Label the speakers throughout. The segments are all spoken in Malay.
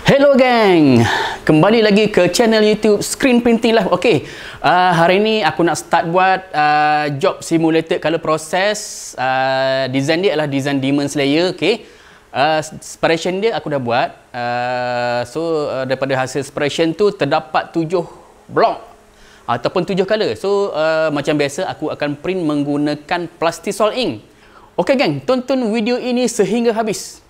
Speaker 1: Hello gang, kembali lagi ke channel YouTube Screen Printing lah. Okey, hari ni aku nak start buat job simulated color process. Design dia adalah design Demon Slayer. Okey, separation dia aku dah buat. Daripada hasil separation tu terdapat 7 blok ataupun 7 color. Macam biasa aku akan print menggunakan Plastisol ink. Okey gang, tonton video ini sehingga habis.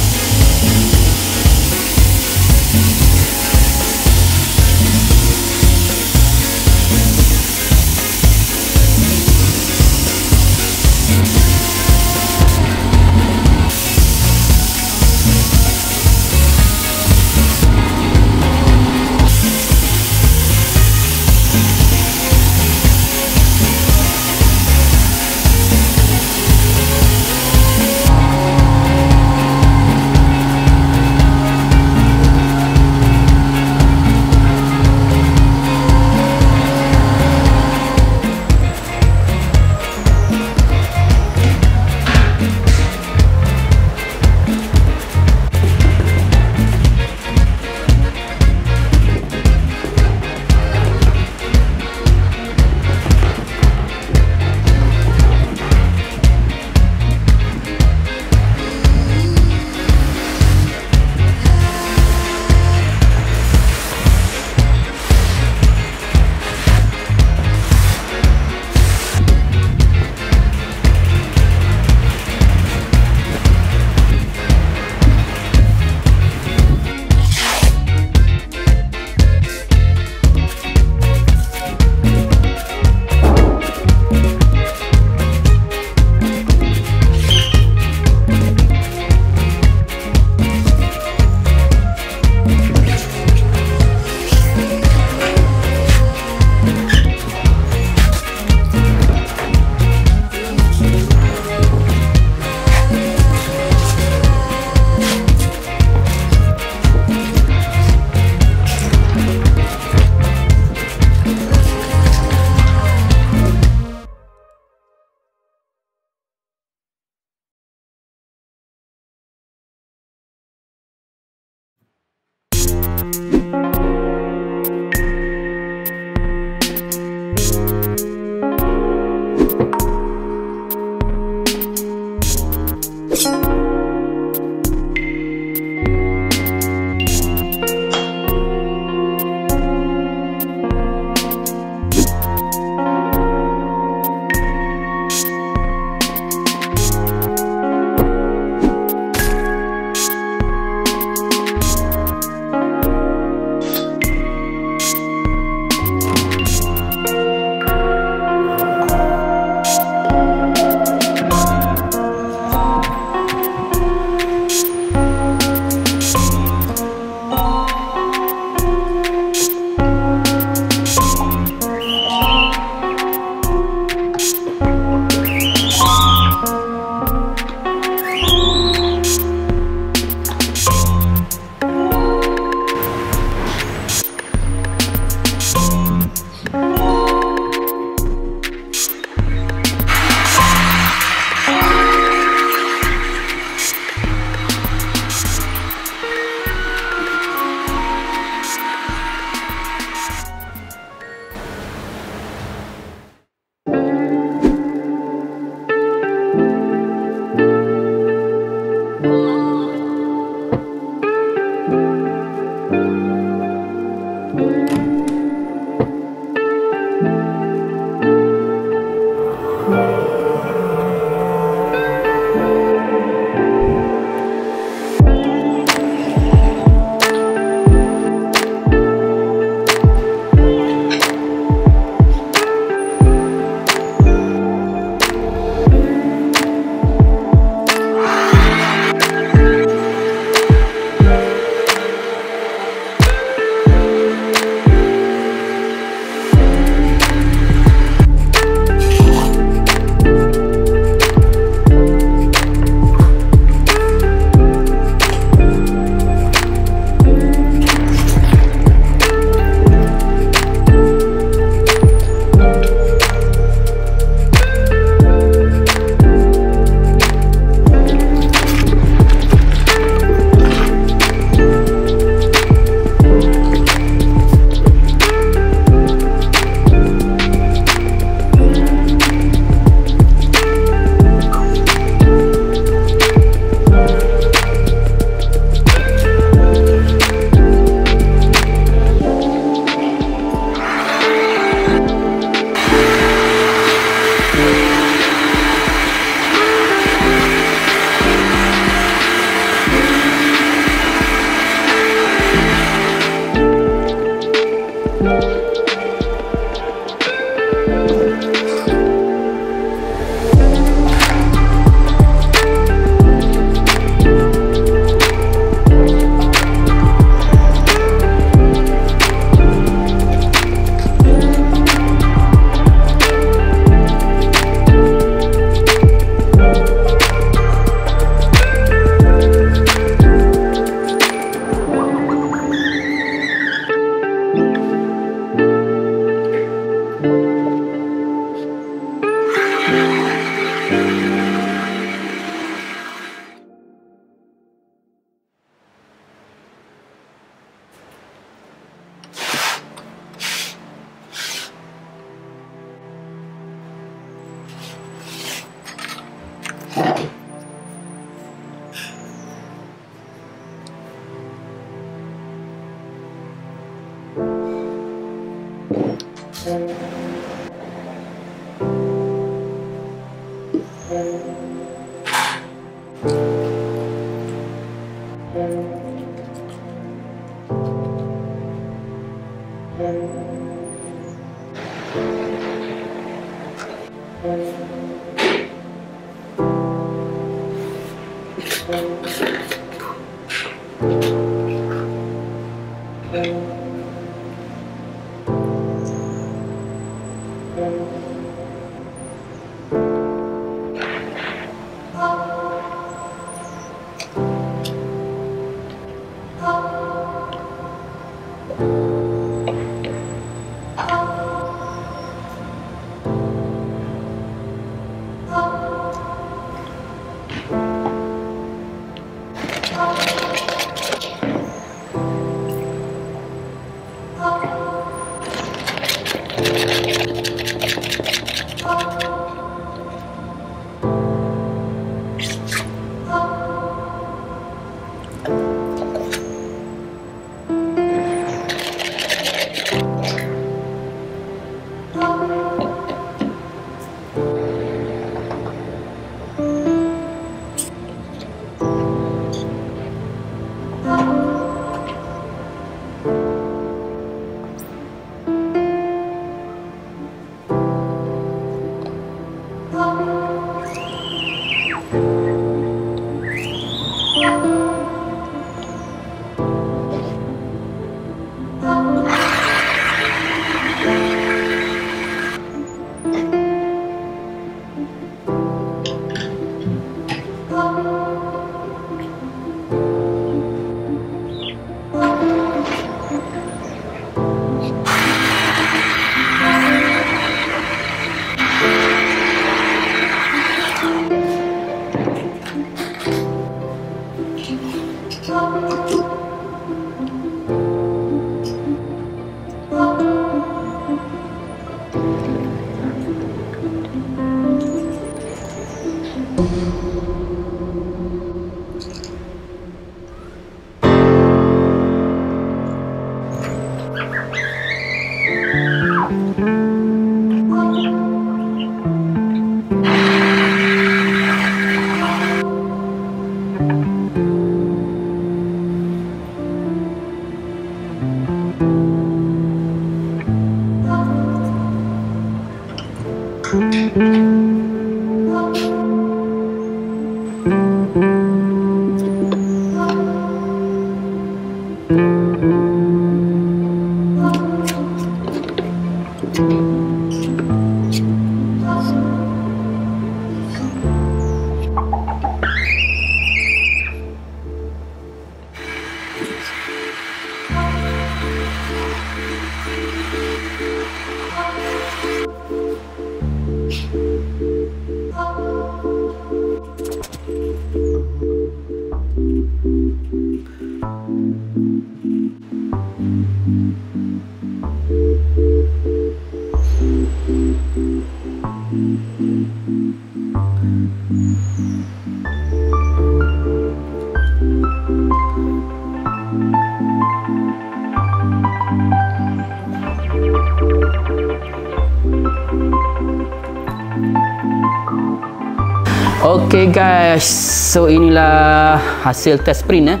Speaker 1: Okay guys, so inilah hasil test print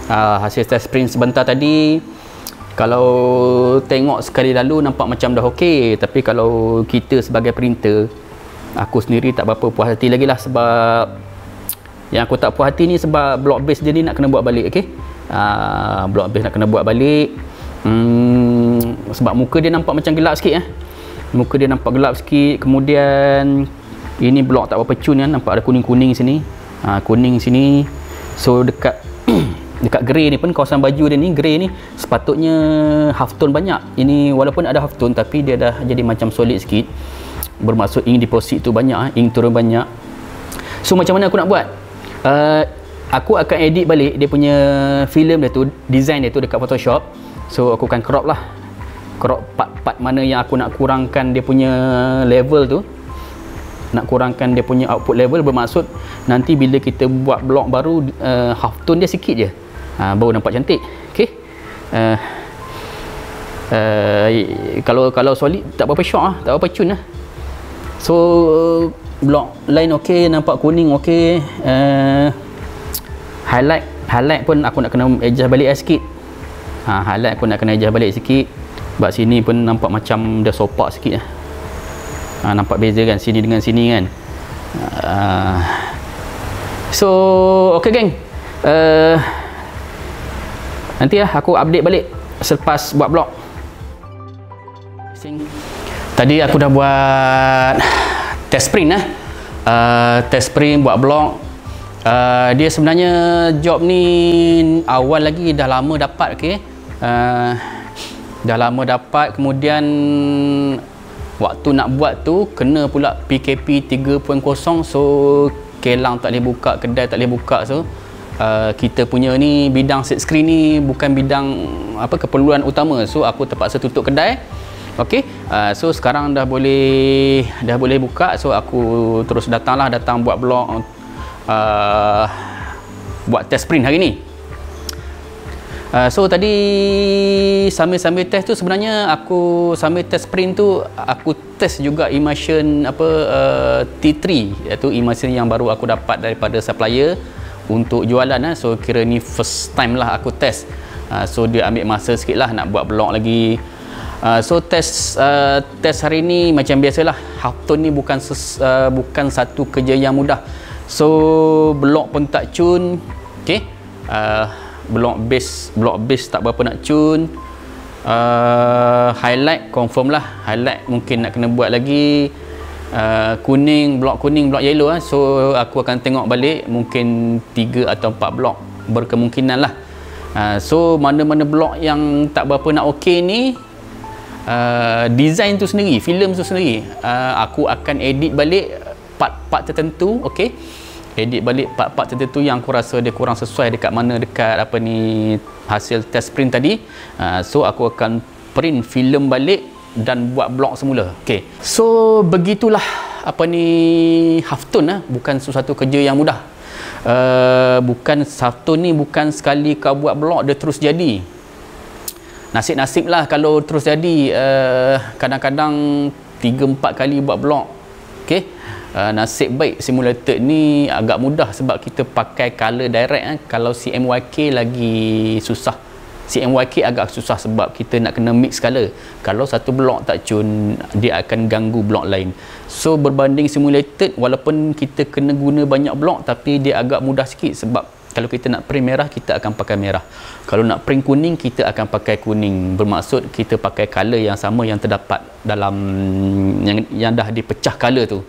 Speaker 1: hasil test print sebentar tadi. Kalau tengok sekali lalu nampak macam dah okey, tapi kalau kita sebagai printer, aku sendiri tak berapa puas hati lagi lah. Sebab yang aku tak puas hati ni sebab block base dia ni nak kena buat balik. Okay, block base nak kena buat balik. Sebab muka dia nampak macam gelap sikit muka dia nampak gelap sikit. Kemudian ini blok tak berapa cun kan, nampak ada kuning-kuning sini, kuning sini. So dekat dekat grey ni pun, kawasan baju dia ni grey ni sepatutnya half tone banyak. Ini walaupun ada half tone tapi dia dah jadi macam solid sikit, bermaksud ink deposit tu banyak, ink turun banyak. So macam mana aku nak buat? Aku akan edit balik dia punya filem dia tu, design dia tu dekat Photoshop. So aku akan crop lah, crop part-part mana yang aku nak kurangkan dia punya level tu, nak kurangkan dia punya output level, bermaksud nanti bila kita buat blok baru half tone dia sikit je, baru nampak cantik. Okay, Kalau solid tak berapa shock lah, tak berapa cun lah. So blok lain okey, nampak kuning okey. Highlight pun aku nak kena adjust balik sikit. Highlight aku nak kena adjust balik sikit. Sebab sini pun nampak macam dah sopak sikit lah. Nampak beza kan sini dengan sini kan. So okey geng, nanti lah aku update balik selepas buat blog. Tadi aku dah buat test print lah. Test print buat blog. Dia sebenarnya job ni awal lagi dah lama dapat, okey. Dah lama dapat, kemudian waktu nak buat tu kena pula PKP 3.0, so kilang tak boleh buka, kedai tak boleh buka. So kita punya ni bidang set screen ni bukan bidang keperluan utama, so aku terpaksa tutup kedai. Okey, so sekarang dah boleh buka, so aku terus datang buat blog, buat test print hari ni. So tadi sambil test tu, sebenarnya aku sambil test print tu aku test juga emulsion T3, iaitu emulsion yang baru aku dapat daripada supplier untuk jualan lah. So kira ni first time lah aku test. So dia ambil masa sikit lah nak buat blog lagi. So test hari ni macam biasalah, half tone ni bukan satu kerja yang mudah. So blog pun tak cun, okey. Blok base tak berapa nak cun. Highlight confirm lah, highlight mungkin nak kena buat lagi. Blok kuning, blok yellow lah. So aku akan tengok balik, mungkin 3 atau 4 blok berkemungkinan lah. So mana-mana blok yang tak berapa nak okey ni, design tu sendiri, filem tu sendiri, aku akan edit balik part-part tertentu, okey. Edit balik part-part tertentu yang aku rasa dia kurang sesuai dekat hasil test print tadi. So aku akan print filem balik dan buat blog semula. Okey. So begitulah half tone lah, bukan sesuatu kerja yang mudah. Bukan half tone ni bukan sekali kau buat blog dia terus jadi. Nasib-nasib lah kalau terus jadi. Kadang-kadang 3-4 kali buat blog. Okey. Nasib baik simulator ni agak mudah sebab kita pakai color direct. Kalau CMYK lagi susah. CMYK agak susah sebab kita nak kena mix color. Kalau satu blok tak cun, dia akan ganggu blok lain. So berbanding simulated, walaupun kita kena guna banyak blok, tapi dia agak mudah sikit sebab kalau kita nak print merah, kita akan pakai merah. Kalau nak print kuning, kita akan pakai kuning. Bermaksud kita pakai color yang sama yang terdapat dalam yang dah dipecah color tu.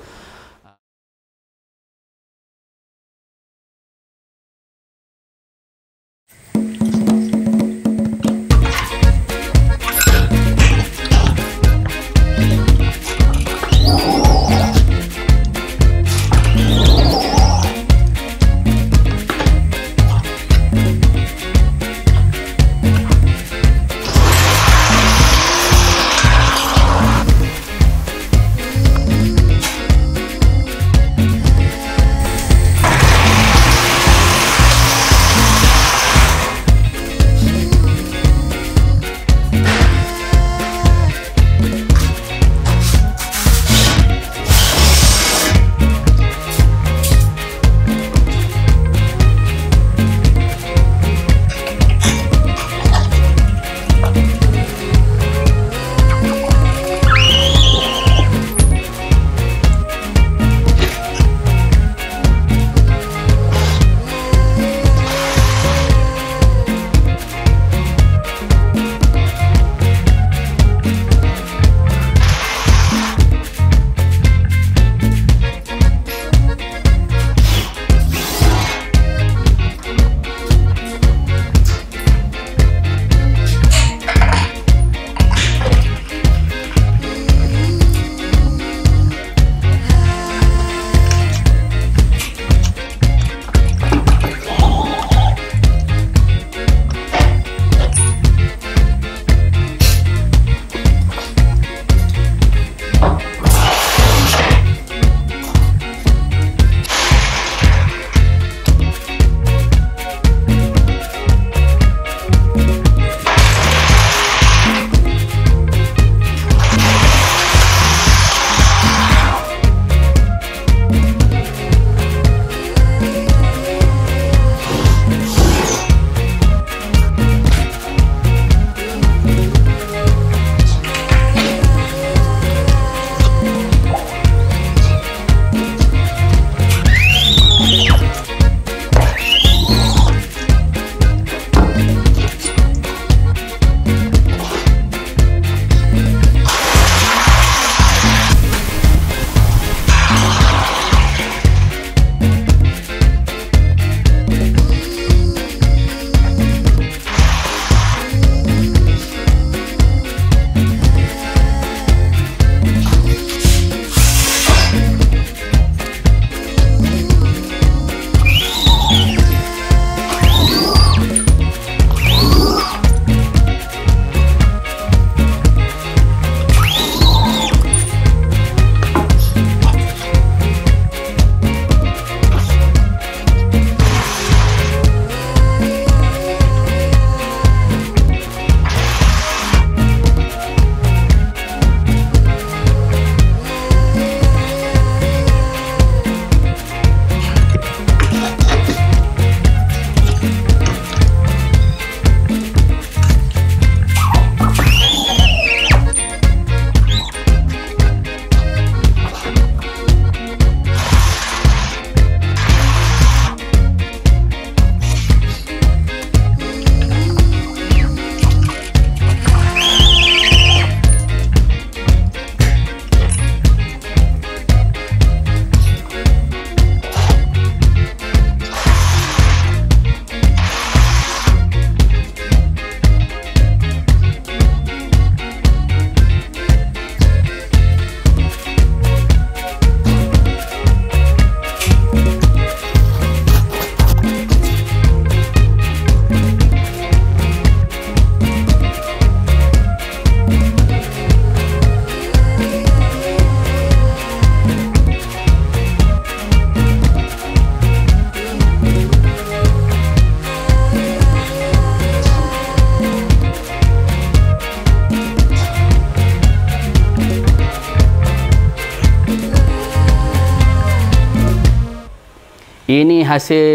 Speaker 1: Ini hasil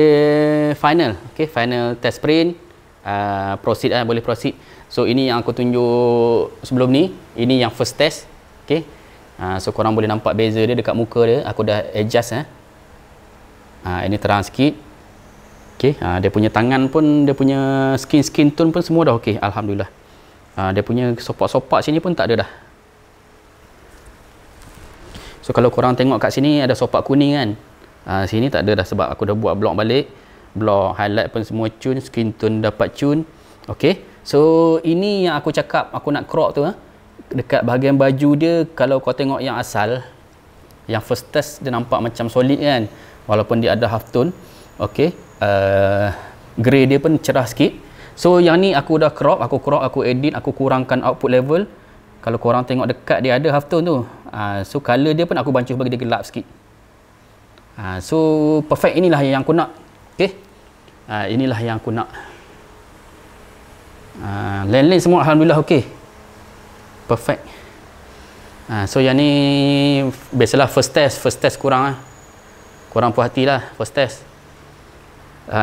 Speaker 1: final. Okey, final test print. Proceed boleh proceed. So ini yang aku tunjuk sebelum ni. Ini yang first test. Okey. So korang boleh nampak beza dia dekat muka dia. Aku dah adjust ini terang sikit. Okey, dia punya tangan pun, dia punya skin tone pun semua dah okey, alhamdulillah. Dia punya sopak-sopak sini pun tak ada dah. So kalau korang tengok kat sini ada sopak kuning kan. Sini tak ada dah sebab aku dah buat blok balik. Blok highlight pun semua cun, skin tone dapat cun. Okey. So ini yang aku cakap aku nak crop tu dekat bahagian baju dia. Kalau kau tengok yang asal, yang first test dia nampak macam solid kan. Walaupun dia ada half tone. Okey. Grey dia pun cerah sikit. So yang ni aku dah crop, aku edit, aku kurangkan output level. Kalau korang tengok dekat dia ada half tone tu. So color dia pun aku bancuh bagi dia gelap sikit. So perfect, inilah yang aku nak. Okey. Inilah yang aku nak. Lain-lain semua alhamdulillah okey. Perfect. So yang ni biasalah first test kurang korang puas hatilah first test.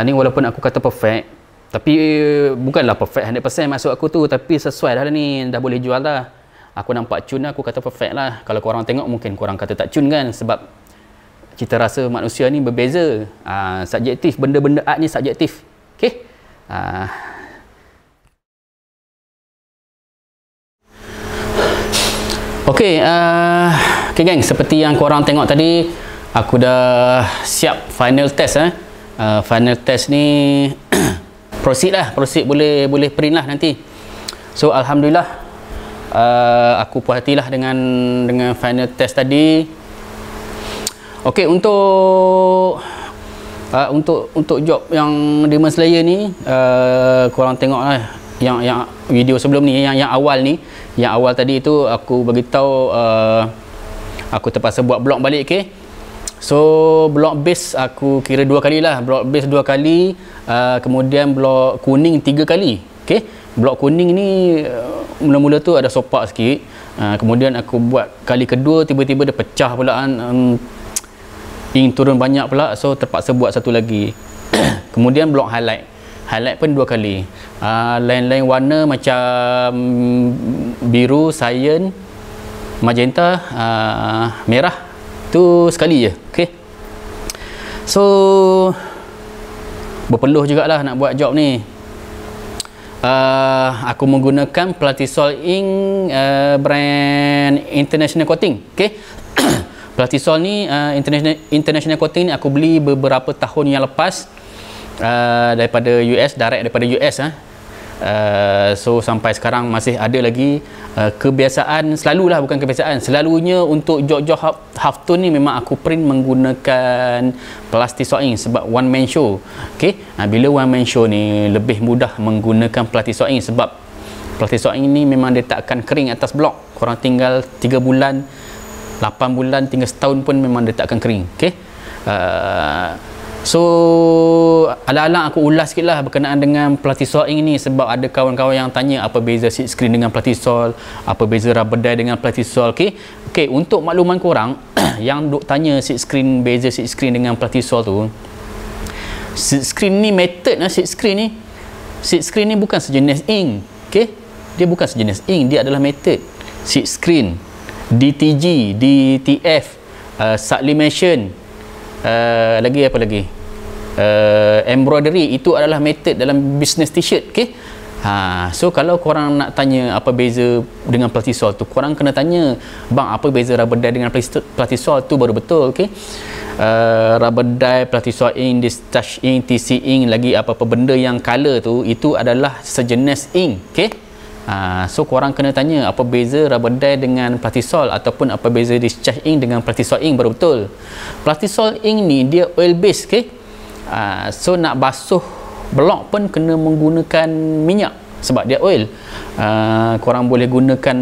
Speaker 1: Ni walaupun aku kata perfect, tapi bukanlah perfect 100% masuk aku tu, tapi sesuai dah ni, dah boleh jual dah. Aku nampak cun aku kata perfect lah. Kalau korang tengok mungkin korang kata tak cun kan, sebab cita rasa manusia ni berbeza. Subjektif, benda-benda art ni subjektif. Okey. Okey, okay geng, seperti yang korang tengok tadi, aku dah siap final test. Final test ni proceed boleh print lah nanti. So alhamdulillah, aku puas hatilah dengan final test tadi. Okey, untuk job yang Demon Slayer ni, korang tengok lah yang video sebelum ni, yang awal ni, yang awal tadi tu aku beritahu aku terpaksa buat blok balik. Okey. So blok base aku kira 2 kali lah. Blok base 2 kali, kemudian blok kuning 3 kali. Okey. Blok kuning ni mula-mula tu ada sopak sikit. Kemudian aku buat kali kedua, tiba-tiba dia pecah pula kan. Ink turun banyak pula, so terpaksa buat satu lagi. Kemudian blok highlight pun 2 kali. Lain-lain warna macam biru, cyan, magenta, merah tu sekali je. Okey. So berpeluh jugalah nak buat job ni. Aku menggunakan Platisol ink brand International Coating. Okey. Platisol ni International Coating ni aku beli beberapa tahun yang lepas daripada US, direct daripada US. So sampai sekarang masih ada lagi. Kebiasaan selalulah, bukan kebiasaan, selalunya untuk job-job half tone ni memang aku print menggunakan Platisol ink sebab one man show. Okey. Bila one man show ni lebih mudah menggunakan Platisol ink sebab Platisol ink ni memang dia tak akan kering atas blok. Korang tinggal 3 bulan, 8 bulan, tinggal setahun pun memang dia tak akan kering. Okey. So alang-alang aku ulas sikit lah berkenaan dengan Platisol ink ni, sebab ada kawan-kawan yang tanya apa beza seat screen dengan Platisol, apa beza rubber die dengan Platisol. Okey, untuk makluman korang yang duk tanya beza seat screen dengan Platisol tu, seat screen ni method seat screen ni bukan sejenis ink. Okey, dia bukan sejenis ink, dia adalah method. Seat screen, DTG, DTF, sublimation, lagi apa lagi, embroidery, itu adalah method dalam business t-shirt. Okay. So kalau korang nak tanya apa beza dengan Platisol tu, korang kena tanya, bang apa beza rubber die dengan Platisol tu baru betul. Okay. Rubber die, Platisol ink, discharge ink, TC ink, lagi apa-apa benda yang color tu, itu adalah sejenis ink. Okay. So korang kena tanya apa beza rubber die dengan Platisol, ataupun apa beza discharge ink dengan Platisol ink baru betul. Platisol ink ni dia oil base. Okay. So nak basuh blok pun kena menggunakan minyak sebab dia oil. Korang boleh gunakan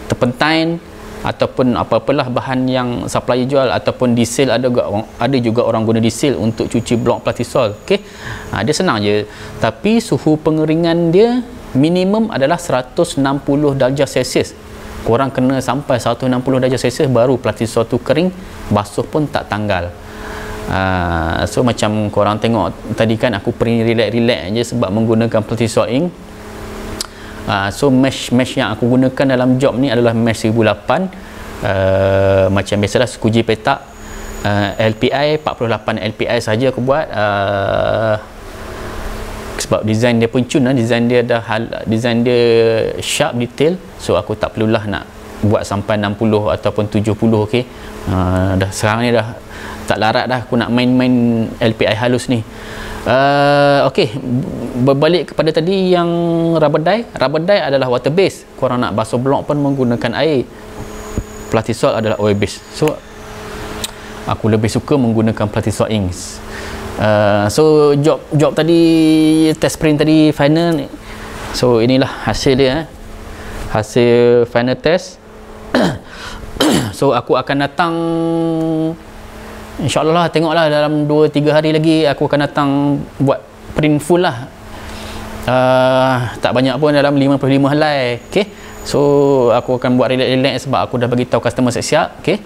Speaker 1: turpentine ataupun apa-apalah bahan yang supplier jual, ataupun diesel, ada juga orang guna diesel untuk cuci blok Platisol. Okay. Dia senang je, tapi suhu pengeringan dia minimum adalah 160 darjah Celsius. Korang kena sampai 160 darjah Celsius baru Platisol tu kering, basuh pun tak tanggal. So macam korang tengok tadi kan aku print relax je sebab menggunakan Platisol ink. So mesh yang aku gunakan dalam job ni adalah mesh 1008, macam biasalah sekuji petak, LPI 48 LPI saja aku buat, sebab design dia pun cun lah, design dia sharp, detail, so aku tak perlulah nak buat sampai 60 ataupun 70. okey. Dah sekarang ni dah tak larat dah aku nak main-main LPI halus ni. Okey, berbalik kepada tadi yang rubber dye adalah water base. Korang nak basuh blok pun menggunakan air. Platisol adalah oil base. So aku lebih suka menggunakan Platisol inks. So job tadi, test print tadi final. So inilah hasil dia, hasil final test. So aku akan datang, InsyaAllah tengoklah dalam 2-3 hari lagi aku akan datang buat print full lah. Tak banyak pun, dalam 55 helai. Okay, so aku akan buat relax sebab aku dah bagi tahu customer siap-siap. Okay,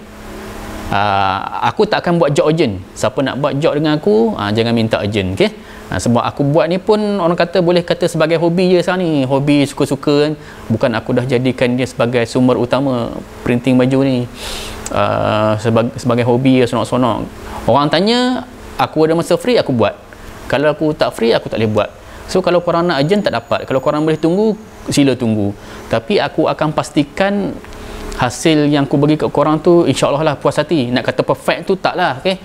Speaker 1: aku tak akan buat job urgent. Siapa nak buat job dengan aku, jangan minta urgent. Okay, sebab aku buat ni pun orang kata, boleh kata sebagai hobi je sekarang ni, hobi suka-suka kan. Bukan aku dah jadikan dia sebagai sumber utama printing baju ni. Sebagai hobi ya, sonok-sonok. Orang tanya, aku ada masa free aku buat. Kalau aku tak free aku tak boleh buat. So kalau korang nak urgent tak dapat. Kalau korang boleh tunggu, sila tunggu. Tapi aku akan pastikan hasil yang aku bagi kat korang tu insyaAllah lah puas hati. Nak kata perfect tu tak lah. Okay?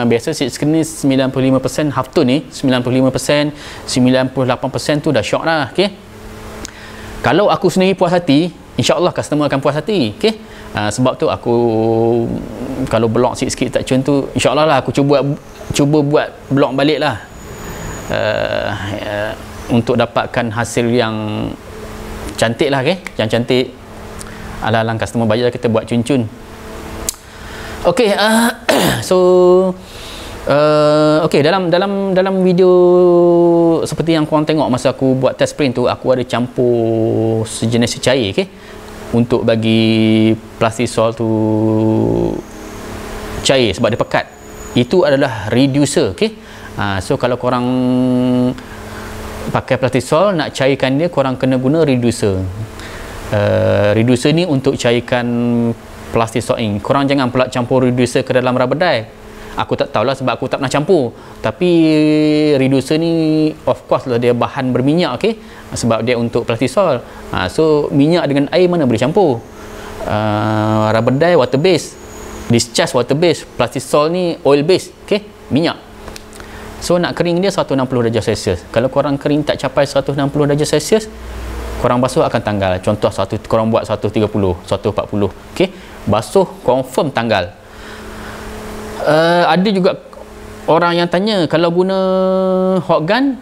Speaker 1: Biasa silk screen ni 95% half tone ni, 95%, 98% tu dah syok lah. Okay? Kalau aku sendiri puas hati, InsyaAllah customer akan puas hati. Okay? Sebab tu aku, kalau blok sikit-sikit tak cun tu, InsyaAllah lah aku cuba buat blok balik lah, untuk dapatkan hasil yang cantik lah. Okay? Yang cantik. Alang-alang customer bayar, kita buat cun-cun. Okay, so okay, dalam video seperti yang korang tengok masa aku buat test print tu, aku ada campur sejenis cecair. Okay? Untuk bagi Platisol tu cair sebab dia pekat. Itu adalah reducer. Okay? So kalau korang pakai Platisol nak cairkan dia, korang kena guna reducer. Reducer ni untuk cairkan Platisol ink. Korang jangan pula campur reducer ke dalam rubber dye. Aku tak tahulah sebab aku tak pernah campur. Tapi reducer ni of course lah dia bahan berminyak. Okay? Sebab dia untuk Platisol. So minyak dengan air mana boleh campur. Rubber dye water base, discharge water base, Platisol ni oil base. Okay? Minyak. So nak kering dia 160 darjah Celsius. Kalau korang kering tak capai 160 darjah Celsius, korang basuh akan tanggal. Contoh korang buat 130, 140. Okay? Basuh confirm tanggal. Ada juga orang yang tanya, kalau guna hot gun,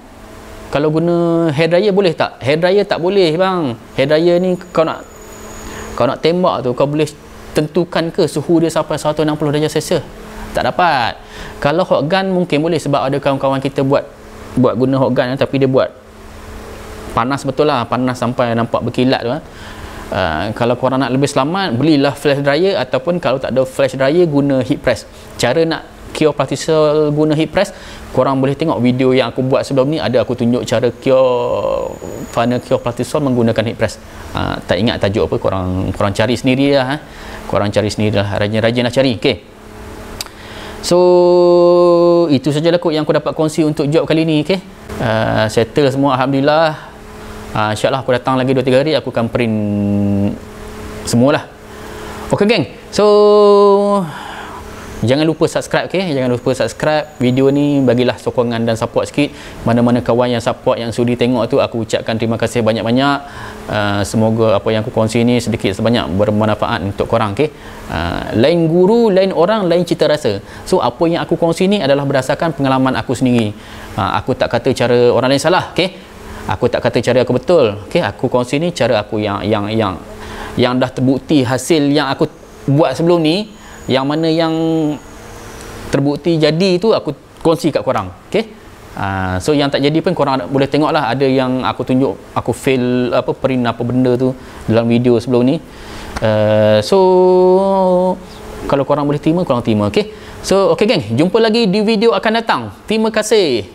Speaker 1: kalau guna hair dryer boleh tak? Hair dryer tak boleh bang. Hair dryer ni kau nak tembak tu, kau boleh tentukan ke suhu dia sampai 160 darjah Celsius? Tak dapat. Kalau hot gun mungkin boleh, sebab ada kawan-kawan kita buat guna hot gun, tapi dia buat panas betul lah, panas sampai nampak berkilat tu. Kalau korang nak lebih selamat, belilah flash dryer, ataupun kalau tak ada flash dryer, guna heat press. Cara nak cure Platisol guna heat press, korang boleh tengok video yang aku buat sebelum ni, ada aku tunjuk cara funnel cure Platisol menggunakan heat press. Tak ingat tajuk apa, korang cari sendiri lah. Korang cari sendiri lah, rajin-rajin lah cari. Okay? So itu sajalah kot yang aku dapat kongsi untuk job kali ni. Okay? Settle semua alhamdulillah. InsyaAllah aku datang lagi 2-3 hari, aku akan print semualah. Ok geng, so jangan lupa subscribe. Okay? Jangan lupa subscribe video ni, bagilah sokongan dan support sikit. Mana-mana kawan yang support, yang sudi tengok tu, aku ucapkan terima kasih banyak-banyak. Semoga apa yang aku kongsi ni sedikit sebanyak bermanfaat untuk korang. Okay? Lain guru, lain orang, lain cita rasa. So apa yang aku kongsi ni adalah berdasarkan pengalaman aku sendiri. Aku tak kata cara orang lain salah. Okay? Aku tak kata cara aku betul. Okay? Aku kongsi ni cara aku yang dah terbukti hasil yang aku buat sebelum ni, yang mana yang terbukti jadi tu aku kongsi kat korang. Okay? So yang tak jadi pun korang boleh tengok lah, ada yang aku tunjuk aku fail print apa benda tu dalam video sebelum ni. So kalau korang boleh terima, korang terima. Okay? So, okay geng, jumpa lagi di video akan datang. Terima kasih.